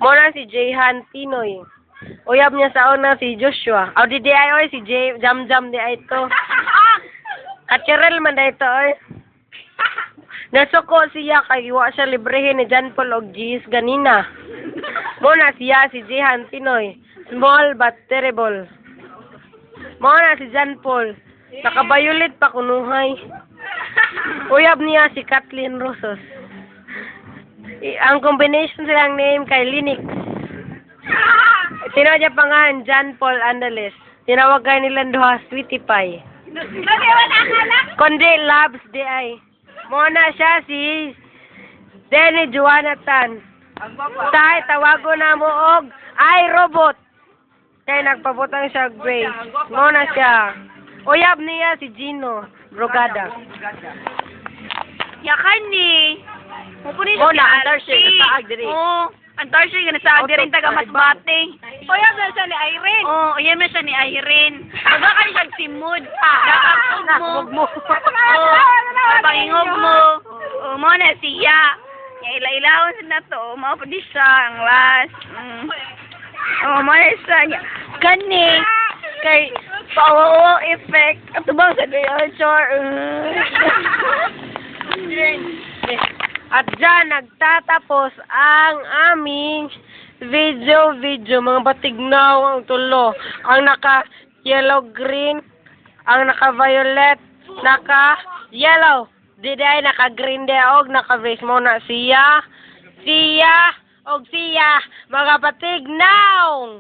Mo na si Jayhan Pinoy. Uyab niya sa una si Joshua. Aw di ay oy si Jam Jam di ay to. Kacherel man da ito oy. Nasuko siya kay wa siya librehin ni John Paul og Gis ganina. Mo na siya si Jayhan Pinoy. Small but terrible. Mo na si John Paul. Nakabayulit pa kunuhay. Uyab niya si Kathleen Rosos. Ang combination silang name kay Linux. Tinawag pa nga John Paul Andales. Tinawagan nila duha Sweetie Pie. Kundi Labs di ay. Muna siya si Denny Jonathan. Tay tawago na mo og ay robot. Kay nagpabutang siya Grace. Muna siya. Uyab niya si Gino Brogada. Yakan ni. Mupunin Mo na andar siya sa agdiri. Oo. Antar siya gana sa agdiri taga Masbate. Uyab na siya ni Irene. Oo, uyab na siya ni Irene. Aga ka siya simod. Nakakog mo. Oo. Pangingog mo. Oo, mo na siya. Ila-ilawon na to. Mao pa di siya ang last. Oo, mo na siya. Kani. Kay Power effect. Ato bang sa Dayan Char? At dyan, nagtatapos ang aming video, mga batignaw ang tulo. Ang naka-yellow-green, ang naka-violet, naka-yellow. Diday, naka-green og naka-base mo na siya, mga batignaw!